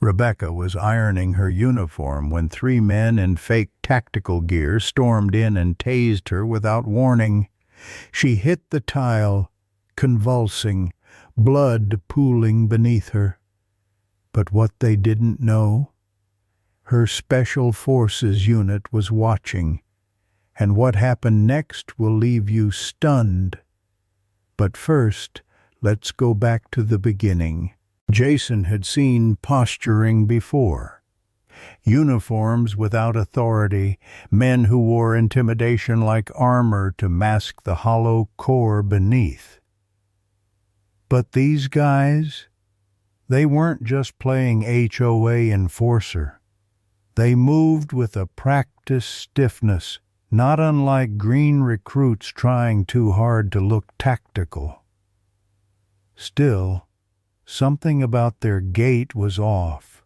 Rebecca was ironing her uniform when 3 men in fake tactical gear stormed in and tased her without warning. She hit the tile, convulsing, blood pooling beneath her. But what they didn't know? Her Special Forces unit was watching, and what happened next will leave you stunned. But first, let's go back to the beginning. Jason had seen posturing before. Uniforms without authority, men who wore intimidation like armor to mask the hollow core beneath. But these guys, they weren't just playing HOA enforcer. They moved with a practiced stiffness, not unlike green recruits trying too hard to look tactical. Still, something about their gait was off.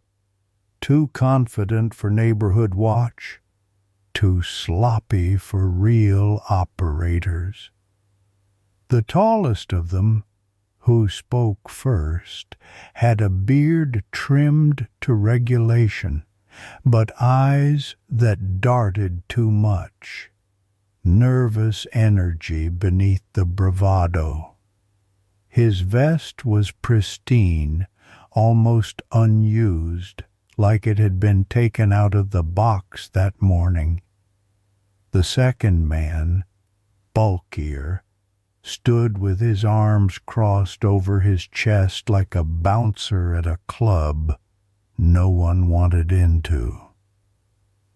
Too confident for neighborhood watch, too sloppy for real operators. The tallest of them, who spoke first, had a beard trimmed to regulation, but eyes that darted too much, nervous energy beneath the bravado. His vest was pristine, almost unused, like it had been taken out of the box that morning. The second man, bulkier, stood with his arms crossed over his chest like a bouncer at a club no one wanted into.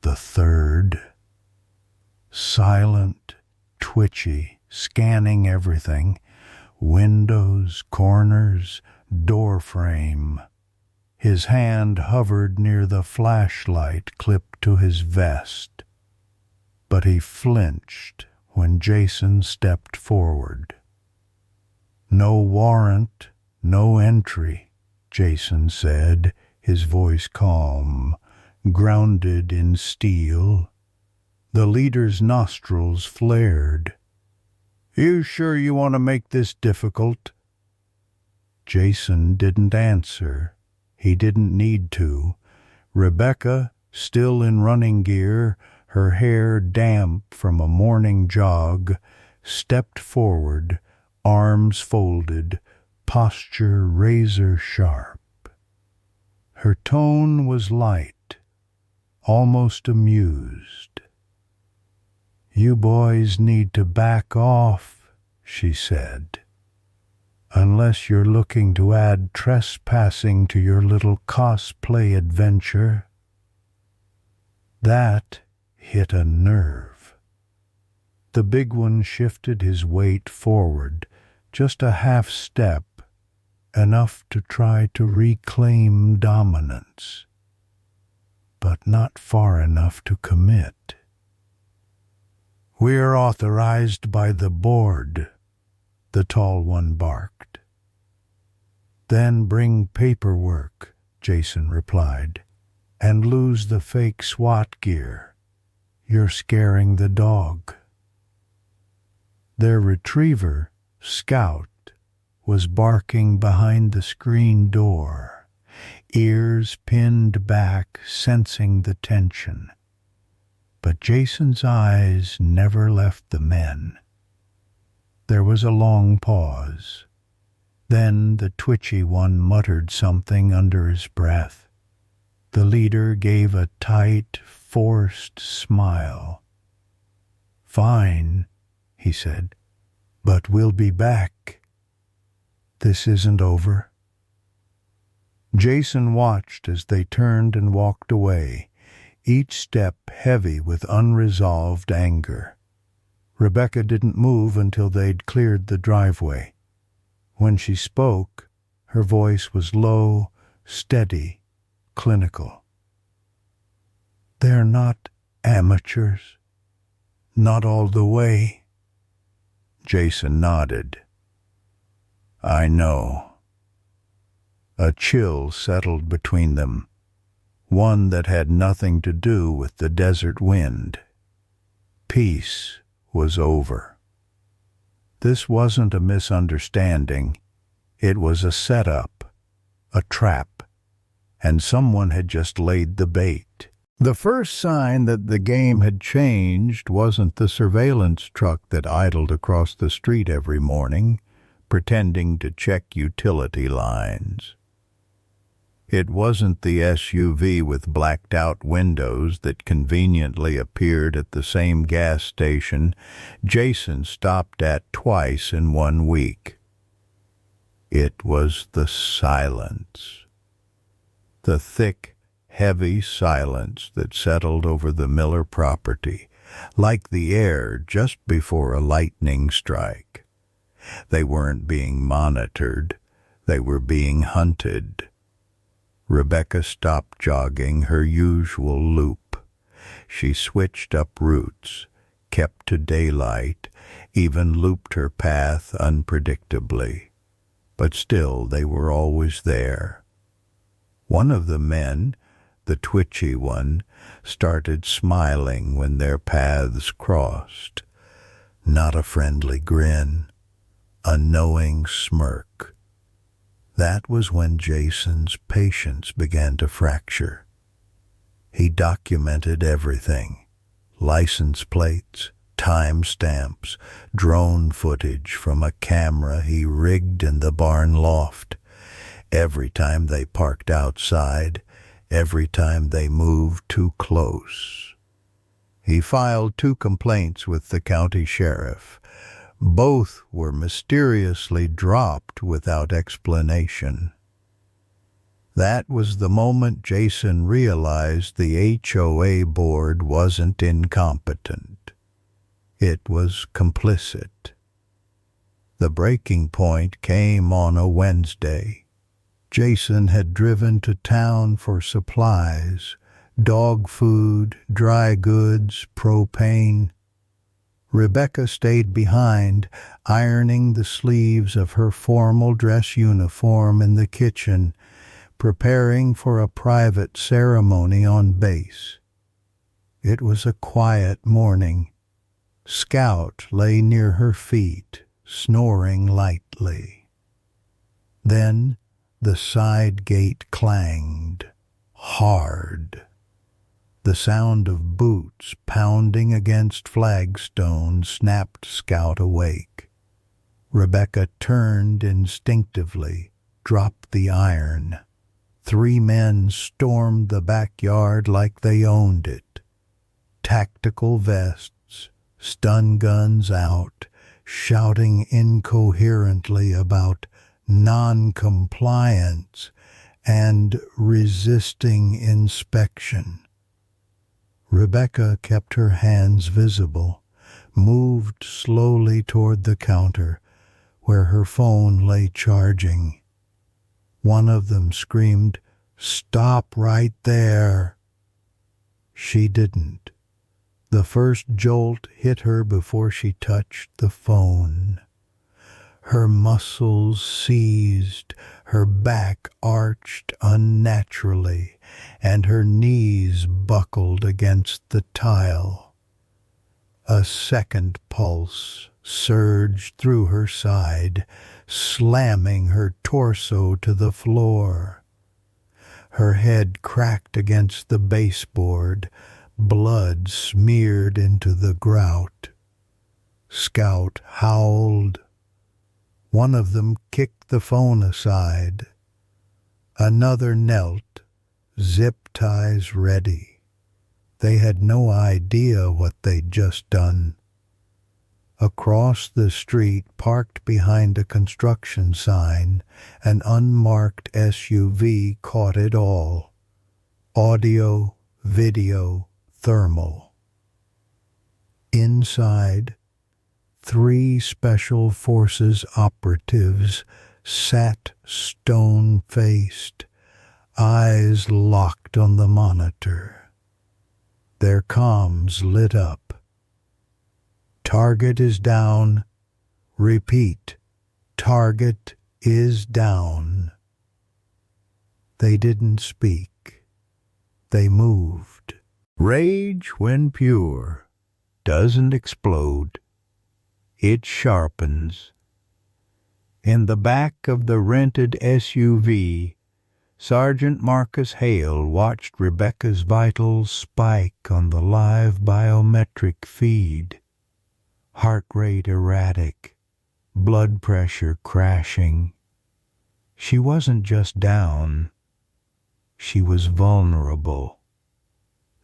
The third, silent, twitchy, scanning everything, windows, corners, doorframe. His hand hovered near the flashlight clipped to his vest, but he flinched when Jason stepped forward. "No warrant, no entry," Jason said, his voice calm, grounded in steel. The leader's nostrils flared. "You sure you want to make this difficult?" Jason didn't answer. He didn't need to. Rebecca, still in running gear, her hair damp from a morning jog, stepped forward, arms folded, posture razor sharp. Her tone was light, almost amused. "You boys need to back off," she said, "unless you're looking to add trespassing to your little cosplay adventure." That hit a nerve. The big one shifted his weight forward, just a half step, enough to try to reclaim dominance, but not far enough to commit. "We're authorized by the board," the tall one barked. "Then bring paperwork," Jason replied, "and lose the fake SWAT gear. You're scaring the dog." Their retriever, Scout, was barking behind the screen door, ears pinned back, sensing the tension. But Jason's eyes never left the men. There was a long pause. Then the twitchy one muttered something under his breath. The leader gave a tight, forced smile. "Fine," he said, "but we'll be back. This isn't over." Jason watched as they turned and walked away, each step heavy with unresolved anger. Rebecca didn't move until they'd cleared the driveway. When she spoke, her voice was low, steady, clinical. "They're not amateurs. Not all the way." Jason nodded. "I know." A chill settled between them, one that had nothing to do with the desert wind. Peace was over. This wasn't a misunderstanding. It was a setup, a trap. and someone had just laid the bait. The first sign that the game had changed wasn't the surveillance truck that idled across the street every morning, pretending to check utility lines. It wasn't the SUV with blacked-out windows that conveniently appeared at the same gas station Jason stopped at twice in 1 week. It was the silence. The thick, heavy silence that settled over the Miller property, like the air just before a lightning strike. They weren't being monitored. They were being hunted. Rebecca stopped jogging her usual loop. She switched up routes, kept to daylight, even looped her path unpredictably. But still they were always there. One of the men, the twitchy one, started smiling when their paths crossed. Not a friendly grin, a knowing smirk. That was when Jason's patience began to fracture. He documented everything: license plates, timestamps, drone footage from a camera he rigged in the barn loft. Every time they parked outside, every time they moved too close. He filed 2 complaints with the county sheriff. Both were mysteriously dropped without explanation. That was the moment Jason realized the HOA board wasn't incompetent. It was complicit. The breaking point came on a Wednesday. Jason had driven to town for supplies: dog food, dry goods, propane. Rebecca stayed behind, ironing the sleeves of her formal dress uniform in the kitchen, preparing for a private ceremony on base. It was a quiet morning. Scout lay near her feet, snoring lightly. Then the side gate clanged, hard. The sound of boots pounding against flagstones snapped Scout awake. Rebecca turned instinctively, dropped the iron. 3 men stormed the backyard like they owned it. Tactical vests, stun guns out, shouting incoherently about non-compliance and resisting inspection. Rebecca kept her hands visible, moved slowly toward the counter, where her phone lay charging. One of them screamed, "Stop right there!" She didn't. The first jolt hit her before she touched the phone. Her muscles seized, her back arched unnaturally, and her knees buckled against the tile. A second pulse surged through her side, slamming her torso to the floor. Her head cracked against the baseboard, blood smeared into the grout. Scout howled. One of them kicked the phone aside. Another knelt, zip ties ready. They had no idea what they'd just done. Across the street, parked behind a construction sign, an unmarked SUV caught it all. Audio, video, thermal. Inside, 3 Special Forces operatives sat stone-faced, eyes locked on the monitor. Their comms lit up. "Target is down. Repeat, target is down." They didn't speak. They moved. Rage, when pure, doesn't explode. It sharpens. In the back of the rented SUV, Sergeant Marcus Hale watched Rebecca's vitals spike on the live biometric feed. Heart rate erratic, blood pressure crashing. She wasn't just down. She was vulnerable.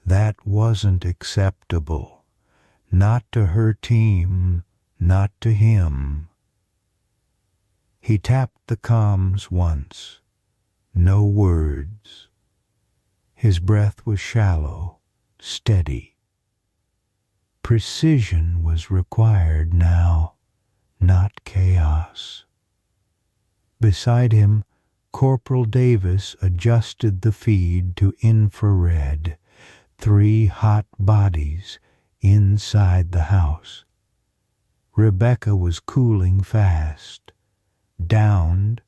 That wasn't acceptable. Not to her team, not to him. He tapped the comms once. No words. His breath was shallow, steady. Precision was required now, not chaos. Beside him, Corporal Davis adjusted the feed to infrared. 3 hot bodies inside the house. Rebecca was cooling fast, downed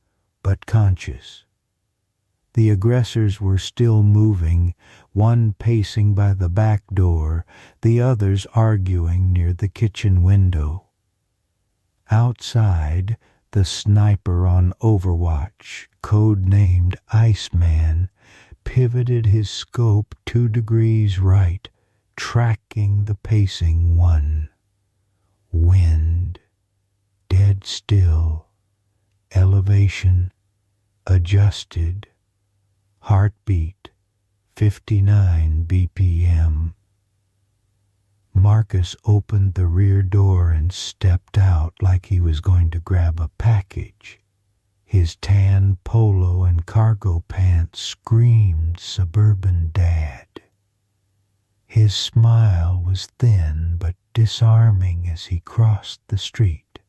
but conscious. The aggressors were still moving, one pacing by the back door, the others arguing near the kitchen window. Outside, the sniper on Overwatch, code-named Iceman, pivoted his scope 2 degrees right, tracking the pacing one. Wind, dead still, elevation, adjusted, heartbeat, 59 BPM. Marcus opened the rear door and stepped out like he was going to grab a package. His tan polo and cargo pants screamed suburban dad. His smile was thin but disarming as he crossed the street.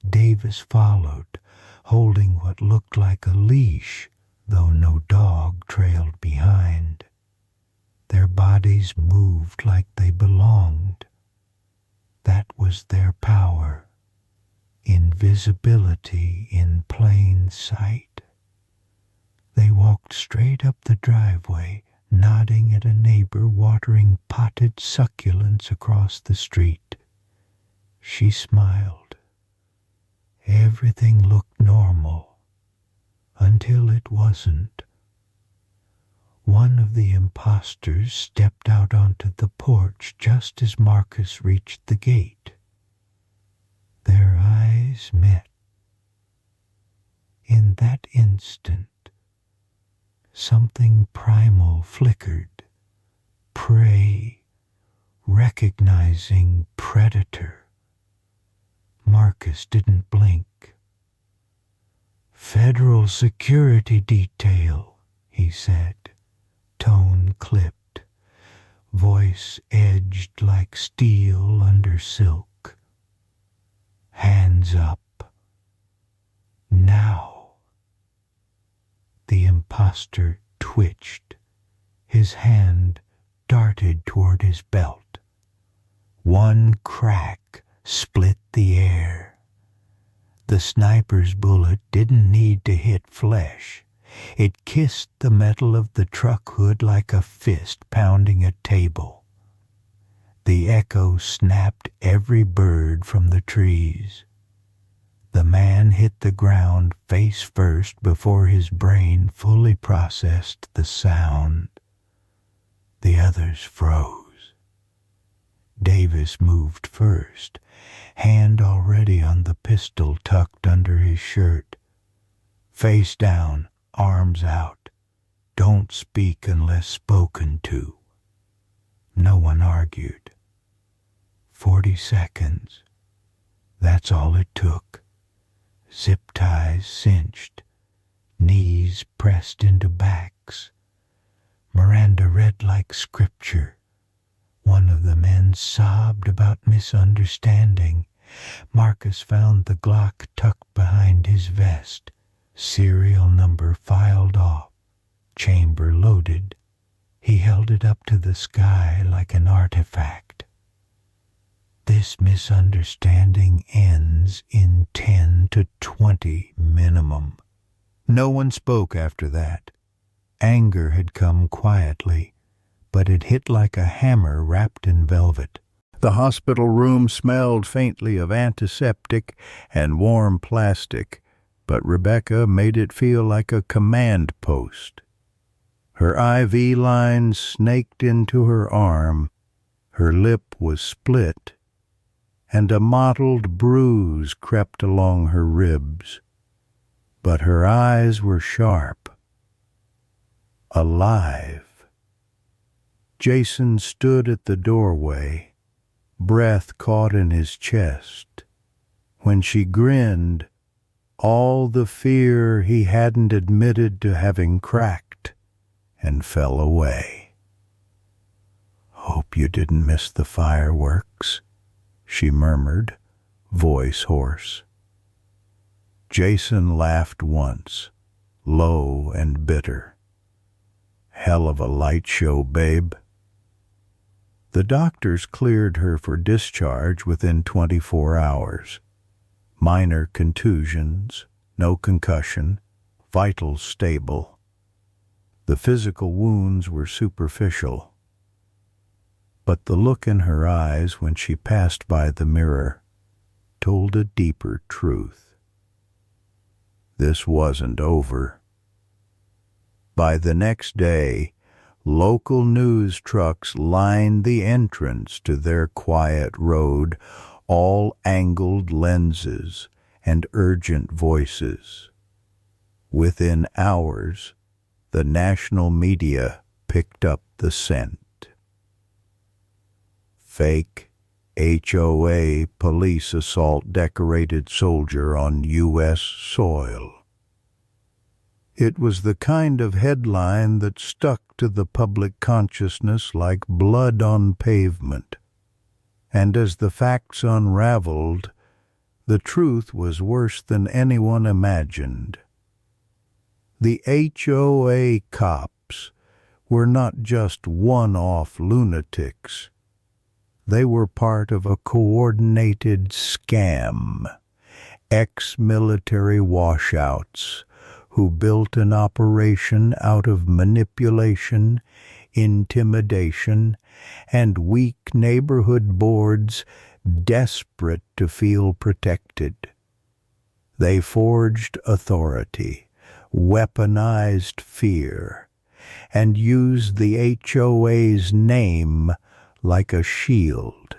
Davis followed, holding what looked like a leash, though no dog trailed behind. Their bodies moved like they belonged. That was their power. Invisibility in plain sight. They walked straight up the driveway, nodding at a neighbor watering potted succulents across the street. She smiled. Everything looked normal, until it wasn't. One of the imposters stepped out onto the porch just as Marcus reached the gate. Their eyes met. In that instant, something primal flickered. Prey, recognizing predator. Marcus didn't blink. "Federal security detail," he said, tone clipped, voice edged like steel under silk. "Hands up. Now." The imposter twitched. His hand darted toward his belt. One crack split the air. The sniper's bullet didn't need to hit flesh. It kissed the metal of the truck hood like a fist pounding a table. The echo snapped every bird from the trees. The man hit the ground face first before his brain fully processed the sound. The others froze. Davis moved first, hand already on the pistol tucked under his shirt. Face down, arms out. Don't speak unless spoken to. No one argued. 40 seconds. That's all it took. Zip ties cinched, knees pressed into backs. Miranda read like scripture. One of the men sobbed about misunderstanding. Marcus found the Glock tucked behind his vest, serial number filed off, chamber loaded. He held it up to the sky like an artifact. This misunderstanding ends in 10 to 20 minimum. No one spoke after that. Anger had come quietly, but it hit like a hammer wrapped in velvet. The hospital room smelled faintly of antiseptic and warm plastic, but Rebecca made it feel like a command post. Her IV line snaked into her arm, her lip was split, and a mottled bruise crept along her ribs. But her eyes were sharp, alive. Jason stood at the doorway, breath caught in his chest. When she grinned, all the fear he hadn't admitted to having cracked and fell away. "Hope you didn't miss the fireworks," she murmured, voice hoarse. Jason laughed once, low and bitter. "Hell of a light show, babe." The doctors cleared her for discharge within 24 hours. Minor contusions, no concussion, vitals stable. The physical wounds were superficial, but the look in her eyes when she passed by the mirror told a deeper truth. This wasn't over. By the next day, local news trucks lined the entrance to their quiet road, all angled lenses and urgent voices. Within hours, the national media picked up the scent. Fake HOA police assault decorated soldier on U.S. soil. It was the kind of headline that stuck to the public consciousness like blood on pavement. And as the facts unraveled, the truth was worse than anyone imagined. The HOA cops were not just one-off lunatics. They were part of a coordinated scam. Ex-military washouts who built an operation out of manipulation, intimidation, and weak neighborhood boards desperate to feel protected. They forged authority, weaponized fear, and used the HOA's name like a shield.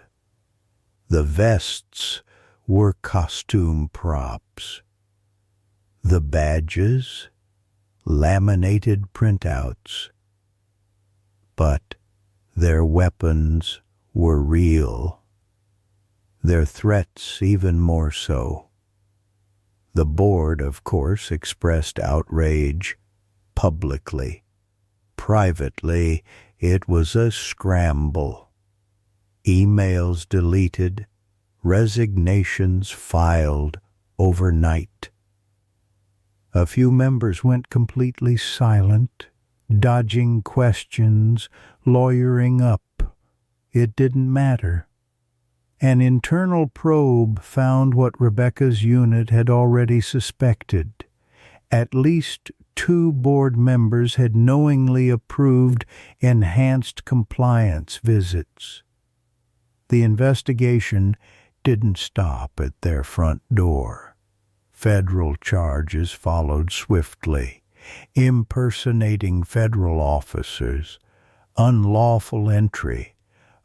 The vests were costume props. The badges, laminated printouts. But their weapons were real. Their threats even more so. The board, of course, expressed outrage publicly. Privately, it was a scramble. Emails deleted, resignations filed overnight. A few members went completely silent, dodging questions, lawyering up. It didn't matter. An internal probe found what Rebecca's unit had already suspected. At least 2 board members had knowingly approved enhanced compliance visits. The investigation didn't stop at their front door. Federal charges followed swiftly, impersonating federal officers, unlawful entry,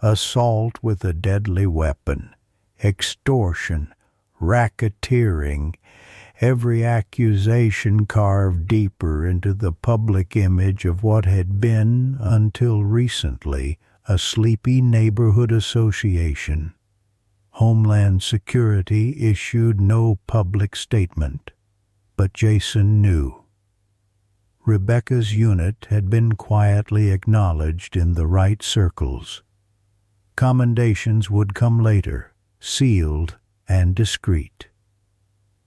assault with a deadly weapon, extortion, racketeering, every accusation carved deeper into the public image of what had been, until recently, a sleepy neighborhood association. Homeland Security issued no public statement, but Jason knew. Rebecca's unit had been quietly acknowledged in the right circles. Commendations would come later, sealed and discreet.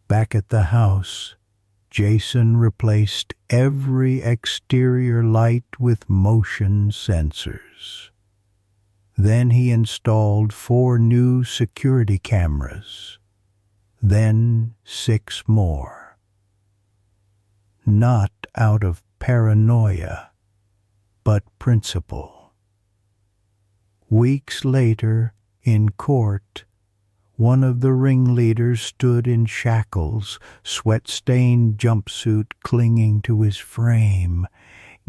Back at the house, Jason replaced every exterior light with motion sensors. Then he installed 4 new security cameras. Then 6 more. Not out of paranoia, but principle. Weeks later, in court, One of the ringleaders stood in shackles, sweat-stained jumpsuit clinging to his frame,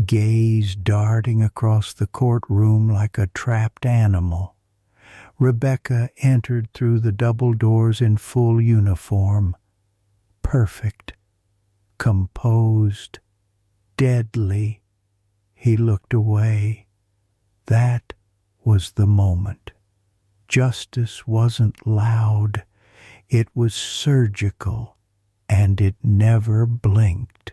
gaze darting across the courtroom like a trapped animal. Rebecca entered through the double doors in full uniform. Perfect, composed, deadly. He looked away. That was the moment. Justice wasn't loud. It was surgical, and it never blinked.